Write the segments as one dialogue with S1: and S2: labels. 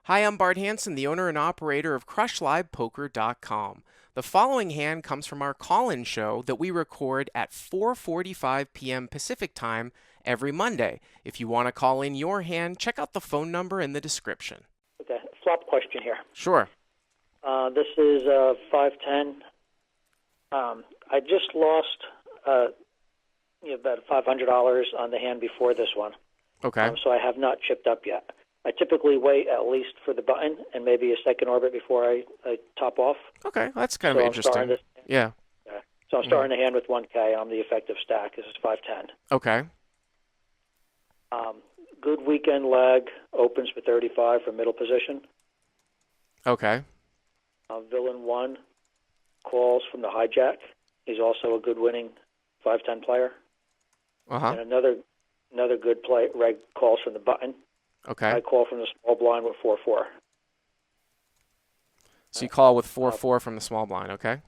S1: Hi, I'm Bart Hanson, the owner and operator of CrushLivePoker.com. The following hand comes from our call-in show that we record at 4:45 p.m. Pacific Time every Monday. If you want to call in your hand, check out the phone number in the description.
S2: Okay, flop question here.
S1: Sure.
S2: This is 510. I just lost about $500 on the hand before this one.
S1: Okay.
S2: So I have not chipped up yet. I typically wait at least for the button and maybe a second orbit before I top off.
S1: Okay, that's kind of interesting. Yeah.
S2: So I'm starting the hand with 1K on the effective stack. This is 510.
S1: Okay.
S2: Good weekend leg, opens for 35 for middle position.
S1: Okay.
S2: Villain 1 calls from the hijack. He's also a good winning 510 player.
S1: Uh-huh.
S2: And another good play, reg calls from the button.
S1: Okay.
S2: I call from the small blind with 4-4.
S1: So you call with 4-4 from the small blind, okay?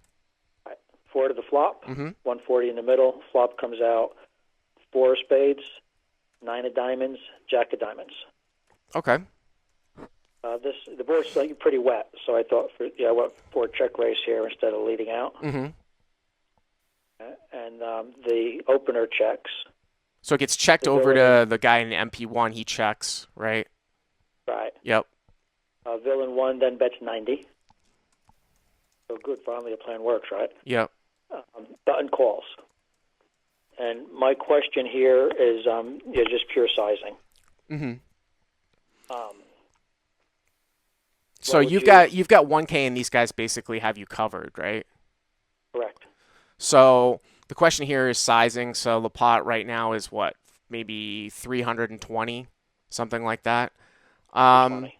S2: 4 to the flop,
S1: Mm-hmm.
S2: 140 in the middle. Flop comes out 4 of spades, 9 of diamonds, jack of diamonds.
S1: Okay.
S2: The board's pretty wet, so I thought I went for a check raise here instead of leading out.
S1: Mm-hmm.
S2: And the opener checks.
S1: So it gets checked over to the guy in MP1. He checks, right?
S2: Right.
S1: Yep.
S2: Villain 1 then bets 90. So good, finally a plan works, right?
S1: Yep.
S2: Button calls. And my question here is just pure sizing.
S1: Mm-hmm. So you've got 1K and these guys basically have you covered, right?
S2: Correct.
S1: So the question here is sizing. So the pot right now is what? Maybe 320, something like that.
S2: 20.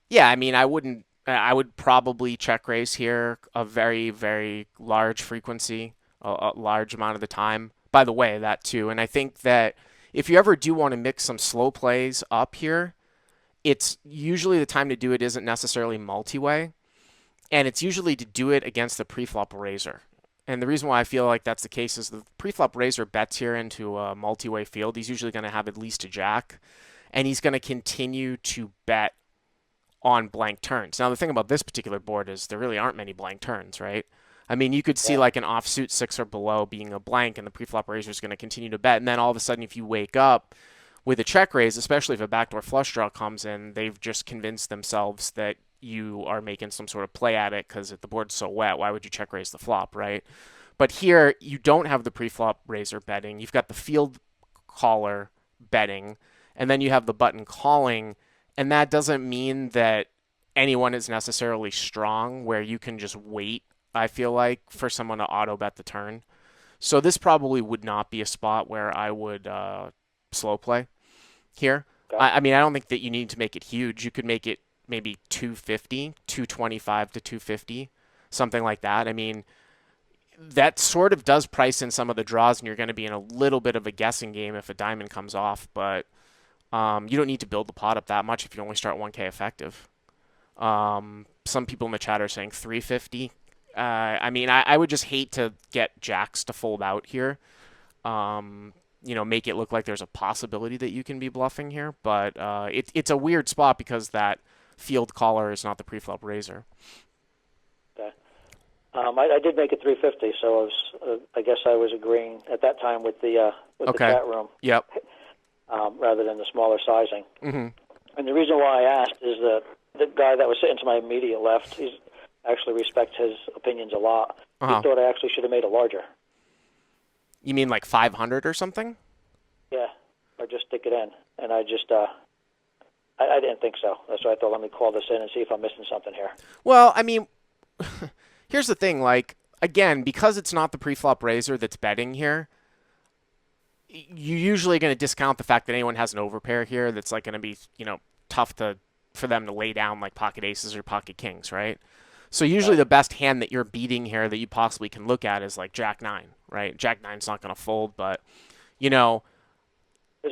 S1: Yeah, I mean, I would probably check raise here a very, very large frequency, a large amount of the time. By the way, that too. And I think that if you ever do want to mix some slow plays up here, it's usually the time to do it isn't necessarily multi-way, and it's usually to do it against the pre-flop raiser. And the reason why I feel like that's the case is the pre-flop raiser bets here into a multi-way field. He's usually going to have at least a jack, and he's going to continue to bet on blank turns. Now, the thing about this particular board is there really aren't many blank turns, right? I mean, you could see like an offsuit 6 or below being a blank, and the pre-flop raiser is going to continue to bet. And then all of a sudden, if you wake up with a check raise, especially if a backdoor flush draw comes in, they've just convinced themselves that you are making some sort of play at it because if the board's so wet, why would you check raise the flop, right? But here, you don't have the pre-flop raiser betting. You've got the field caller betting, and then you have the button calling, and that doesn't mean that anyone is necessarily strong where you can just wait, I feel like, for someone to auto-bet the turn. So this probably would not be a spot where I would slow play here.
S2: Okay.
S1: I mean, I don't think that you need to make it huge. You could make it maybe 250, 225 to 250, something like that. I mean, that sort of does price in some of the draws, and you're going to be in a little bit of a guessing game if a diamond comes off, but you don't need to build the pot up that much if you only start 1K effective. Some people in the chat are saying 350. I mean, I would just hate to get jacks to fold out here. Make it look like there's a possibility that you can be bluffing here, but it's a weird spot because that field caller is not the preflop raiser.
S2: Okay. I did make it 350, so I guess I was agreeing at that time with the chat room.
S1: Yep.
S2: Rather than the smaller sizing.
S1: Mm-hmm.
S2: And the reason why I asked is that the guy that was sitting to my immediate left, he's actually respects his opinions a lot.
S1: Uh-huh.
S2: He thought I actually should have made it larger.
S1: You mean like 500 or something?
S2: Yeah, or just stick it in. And I just, I didn't think so. That's why I thought, let me call this in and see if I'm missing something here.
S1: Well, I mean, here's the thing. Like, again, because it's not the preflop raiser that's betting here, you're usually going to discount the fact that anyone has an overpair here that's like going to be, tough for them to lay down like pocket aces or pocket kings, right? So usually the best hand that you're beating here that you possibly can look at is like Jack 9, right? Jack 9's not going to fold, but, There's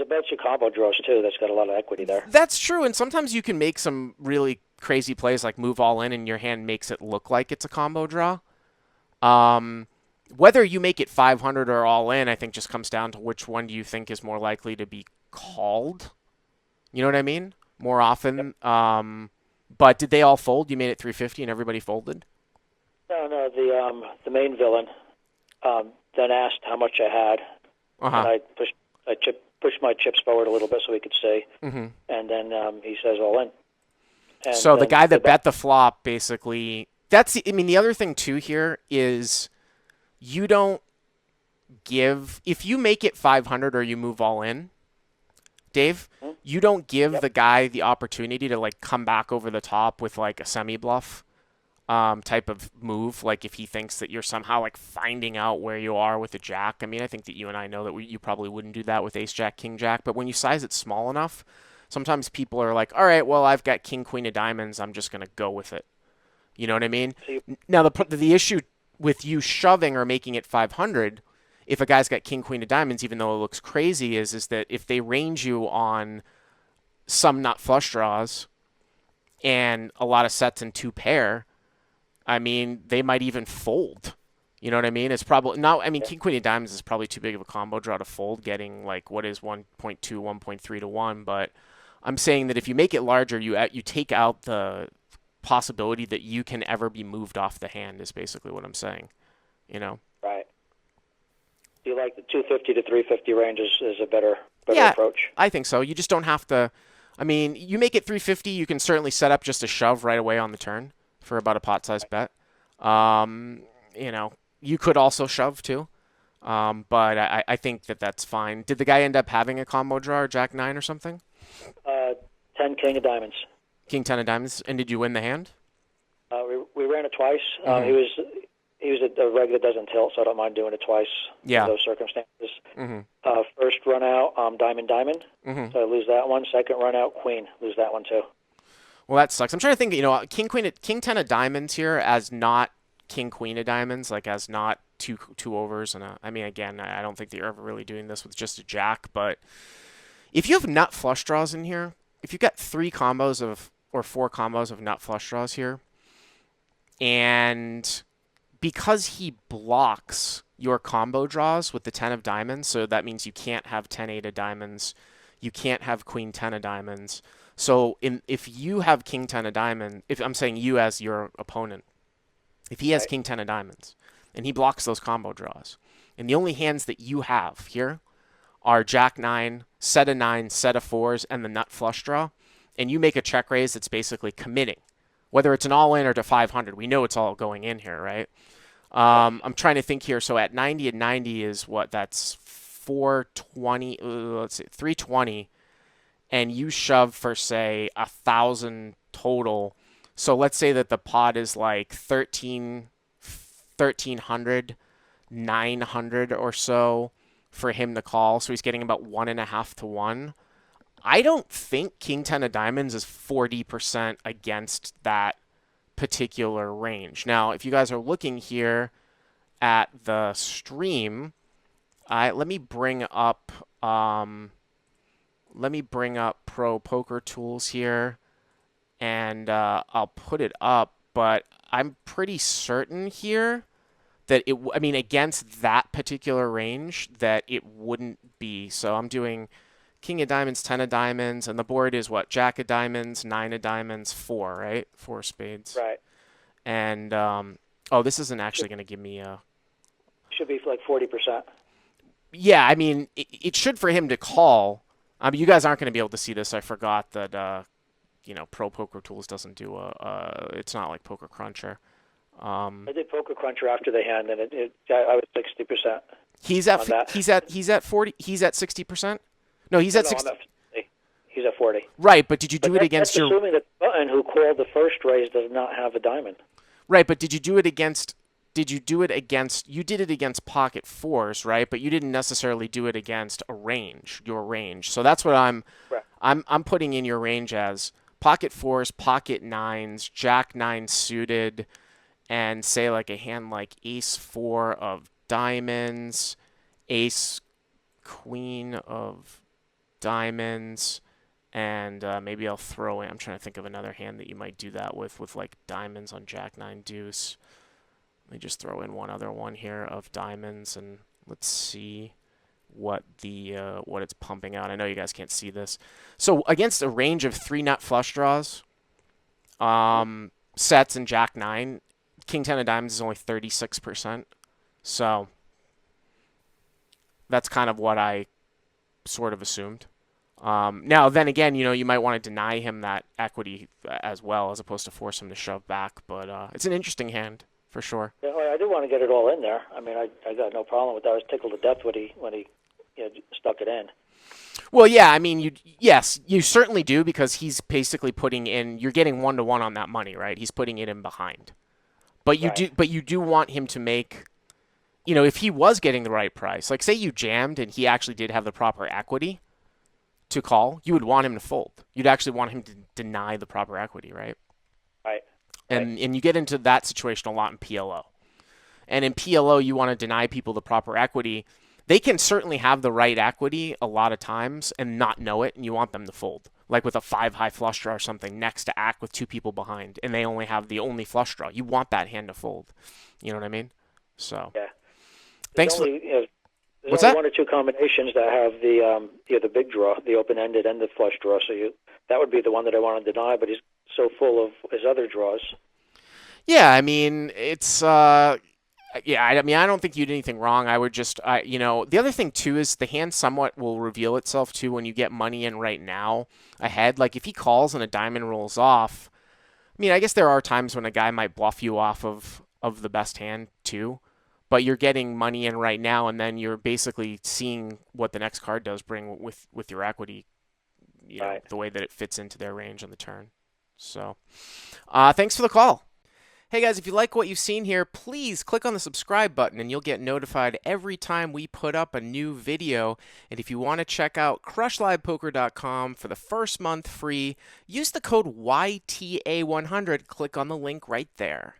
S2: a bunch of combo draws, too, that's got a lot of equity there.
S1: That's true, and sometimes you can make some really crazy plays like move all in and your hand makes it look like it's a combo draw. Whether you make it 500 or all in, I think just comes down to which one do you think is more likely to be called. You know what I mean? More often.
S2: Yep.
S1: But did they all fold? You made it 350 and everybody folded?
S2: No, no, the main villain then asked how much I had, and
S1: Uh-huh.
S2: pushed my chips forward a little bit so he could see,
S1: Hmm.
S2: and then he says all in, and
S1: So the
S2: then
S1: guy
S2: the
S1: that bet the flop basically, I mean, the other thing too here is you don't give, if you make it 500 or you move all in, Dave, you don't give
S2: yep,
S1: the guy the opportunity to like come back over the top with like a semi bluff type of move. Like if he thinks that you're somehow like finding out where you are with a jack. I mean, I think that you and I know that you probably wouldn't do that with ace jack, king jack. But when you size it small enough, sometimes people are like, all right, well, I've got king, queen of diamonds. I'm just going to go with it. You know what I mean?
S2: so you,
S1: Now, the issue with you shoving or making it 500, if a guy's got king, queen of diamonds, even though it looks crazy, is that if they range you on some nut flush draws and a lot of sets in two pair, I mean, they might even fold. You know what I mean? It's probably not. I mean,
S2: yeah,
S1: king queen of diamonds is probably too big of a combo draw to fold, getting like what is 1.2, 1.3 to one. But I'm saying that if you make it larger, you take out the possibility that you can ever be moved off the hand. Is basically what I'm saying. You know?
S2: right. Do you like the 250 to 350 range is a better
S1: Yeah,
S2: approach?
S1: I think so. You just don't have to. I mean, you make it 350, you can certainly set up just a shove right away on the turn for about a pot size bet. Um, you know, you could also shove too. But I think that that's fine. Did the guy end up having a combo draw or Jack 9 or something?
S2: Uh, 10 king of diamonds.
S1: King 10 of diamonds. And did you win the hand?
S2: We ran it twice.
S1: Mm-hmm.
S2: He was a reg that doesn't tilt, so I don't mind doing it twice in
S1: Yeah.
S2: those circumstances.
S1: Mm-hmm.
S2: First run out, diamond diamond,
S1: Mm-hmm.
S2: so I lose that one. Second run out, queen, lose that one too.
S1: Well, that sucks. I'm trying to think, King 10 of diamonds here as not King Queen of diamonds, like as not two overs. And I mean, again, I don't think that you're ever really doing this with just a jack, but if you have nut flush draws in here, if you've got three combos of or four combos of nut flush draws here, and because he blocks your combo draws with the 10 of diamonds, so that means you can't have 10 8 of diamonds, you can't have queen 10 of diamonds. So if you have king 10 of diamonds, if I'm saying you as your opponent, if he has
S2: Right.
S1: king 10 of diamonds and he blocks those combo draws, and the only hands that you have here are jack 9, set of 9, set of 4s, and the nut flush draw, and you make a check raise that's basically committing, whether it's an all in or to 500, we know it's all going in here, right?
S2: Yes.
S1: I'm trying to think here. So at 90 and 90 is what? That's 420. Let's see, 320, and you shove for say 1,000 total. So let's say that the pot is like 1,300, 900 or so for him to call. So he's getting about 1.5 to 1. I don't think King 10 of diamonds is 40% against that particular range. Now, if you guys are looking here at the stream, let me bring up Pro Poker Tools here, and I'll put it up. But I'm pretty certain here that I mean, against that particular range, that it wouldn't be. So I'm doing King of Diamonds, 10 of Diamonds, and the board is what? Jack of Diamonds, 9 of Diamonds, 4, right? 4 spades.
S2: Right.
S1: And oh, this isn't actually
S2: Should
S1: going to give me a.
S2: should be like 40%.
S1: Yeah, I mean, it should for him to call. I mean, you guys aren't going to be able to see this. I forgot that Pro Poker Tools doesn't do it's not like Poker Cruncher.
S2: I did Poker Cruncher after the hand, and I was 60%
S1: He's at
S2: on that.
S1: he's at 40. He's at 60%. No, he's
S2: No,
S1: at
S2: no, I'm
S1: 60.
S2: at 50. He's at 40.
S1: Right, but did you
S2: But
S1: do it against
S2: that's
S1: your
S2: assuming that the button who called the first raise does not have a diamond.
S1: right? But did you do it against? Did you do it against? You did it against pocket fours, right? But you didn't necessarily do it against a range, your range. So that's what
S2: Right.
S1: I'm putting in your range as pocket fours, pocket nines, jack nine suited, and say like a hand like ace four of diamonds, ace queen of diamonds, and maybe I'll throw in. I'm trying to think of another hand that you might do that with like diamonds on jack nine deuce. Let me just throw in one other one here of diamonds, and let's see what it's pumping out. I know you guys can't see this. So against a range of three nut flush draws, Sets and Jack 9. King 10 of diamonds is only 36%. So that's kind of what I sort of assumed. Now, then again, you might want to deny him that equity as well, as opposed to force him to shove back. But it's an interesting hand for sure.
S2: Yeah, well, I did want to get it all in there. I mean, I got no problem with that. I was tickled to death when he stuck it in.
S1: Well, yeah, I mean, yes, you certainly do because he's basically putting in. You're getting 1-to-1 on that money, right? He's putting it in behind.
S2: Right.
S1: But you do want him to make. If he was getting the right price, like say you jammed and he actually did have the proper equity to call, you would want him to fold. You'd actually want him to deny the proper equity, right?
S2: Right. Right.
S1: And you get into that situation a lot in PLO. And in PLO, you want to deny people the proper equity. They can certainly have the right equity a lot of times and not know it, and you want them to fold. Like with a 5 high flush draw or something next to act with 2 people behind, and they only have the only flush draw. You want that hand to fold. You know what I mean? So,
S2: Yeah. There's
S1: thanks for.
S2: only there's
S1: What's
S2: only
S1: that?
S2: one or two combinations that have the big draw, the open ended, and the flush draw. So that would be the one that I want to deny. But he's so full of his other draws.
S1: Yeah, I mean, it's yeah, I mean, I don't think you did anything wrong. I would just, the other thing too is the hand somewhat will reveal itself too when you get money in right now ahead. Like if he calls and a diamond rolls off, I mean, I guess there are times when a guy might bluff you off of the best hand too, but you're getting money in right now, and then you're basically seeing what the next card does bring with your equity.
S2: Right.
S1: The way that it fits into their range on the turn. So, thanks for the call. Hey guys, if you like what you've seen here, please click on the subscribe button and you'll get notified every time we put up a new video. And if you want to check out crushlivepoker.com for the first month free, use the code YTA100. Click on the link right there.